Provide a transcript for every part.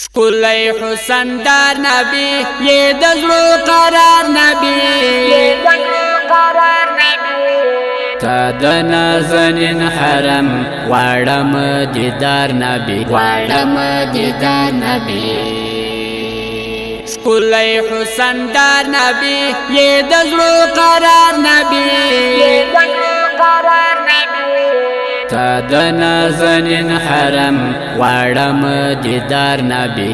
شکلی حسن دار نبی یہ دزلو قرار نبی تا د نازنین حرم واړم دیدار نبی شکلی حسن دار نبی یہ دزلو قرار نبی تا د نازنین حرم واړم دیدار نبی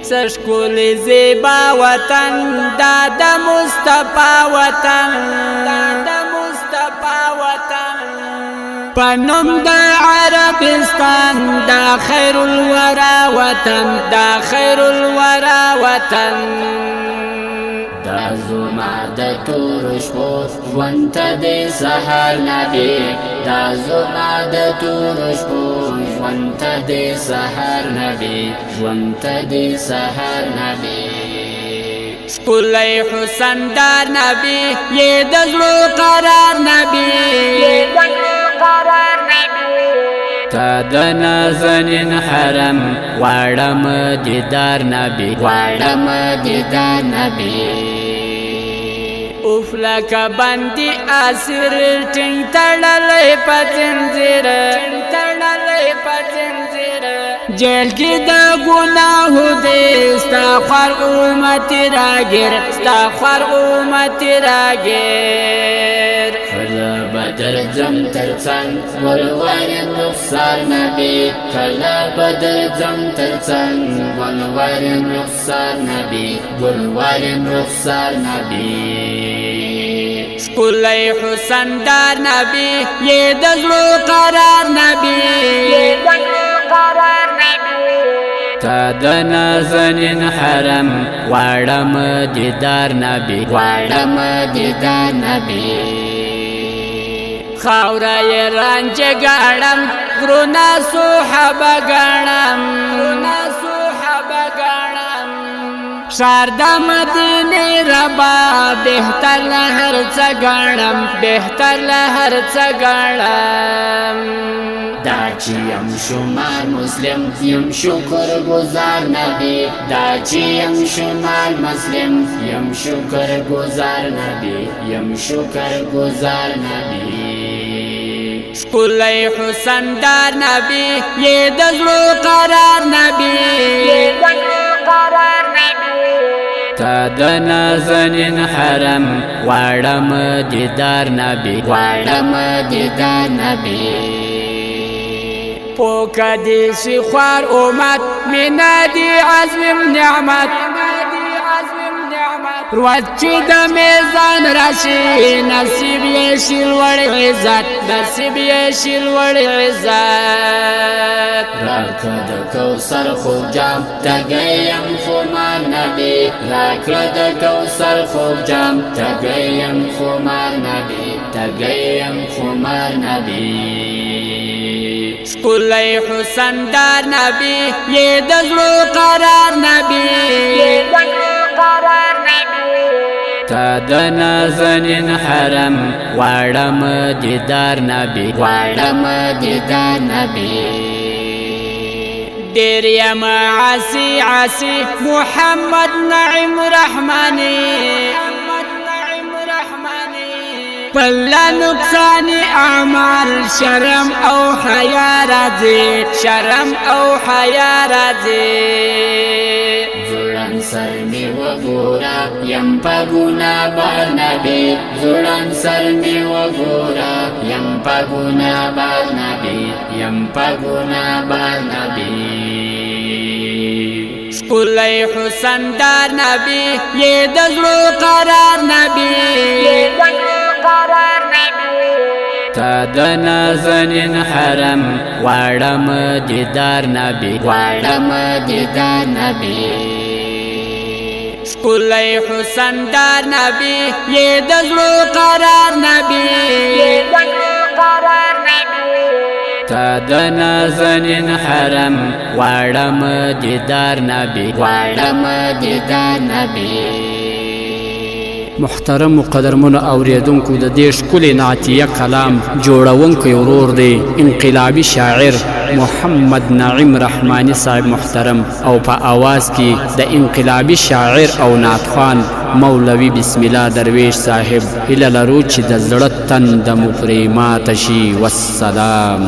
سشکولی زیبا وطن دا د مصطفی وطن پنم دا عربستان دا خیر الورا وطن دا زما د تور شپو ژوند ته د سحر نبی شکلی حسن دار نبی یہ دزلو قرار نبی تا د نازنین حرم واړم دیدار نبی اوف لکه بندی اسیر ټینګ تړلی په زنځیر جیل کی دا گناہو دے ستا خوار امتی راگیر کلا بدر زم ترڅنګ ولوریم رخسار نبی شکلی حسن دار نبی یہ دزلو قرار نبی تا د نازنین حرم واړم دیدار نبی خاوره یې رانجه ګاڼم غرونه صحابه ګاڼم ښار د مدینې ربا بهتر له هر څه ګاڼم دا چې یم شمار مسلم یم شکر گزار نبی شکلی حسن دار نبی یہ دزلو قرار نبی تا د نازنین حرم واړم دیدار نبی پوکا دیشی خوار امت مینا دی عزم نعمت روز چی دا میزان راشی نصیب یې شلوړ عزت راکړه د کوثر خوب جام تګیم خمار نبی شکلی حسن دار نبی یہ دزلو قرار نبی تا د نازنین حرم واړم دیدار نبی دیر یم عاصی محمد نعیم رحمانی پلا نقصان اعمال شرم او حیا راځي زړن سر می وګورا یم په ګناه بار نبی شکلی حسن دار نبی یہ دزلو قرار نبی تا د نازنین حرم واړم دیدار نبی شکلی حسن دار نبی یہ دزلو قرار نبی تا د نازنین حرم واړم دیدار نبی محترم قدرمن اوریدونکو د دې ښکلې نعتیه کلام جوړونکی ورور دی انقلابي شاعر محمد نعیم رحمانی صاحب محترم، او په آواز کې د انقلابي شاعر او نعتخوان مولوی بسم الله درویش صاحب. هیله لرو چې د زړه تنده مو پرې ماته شي. والسلام.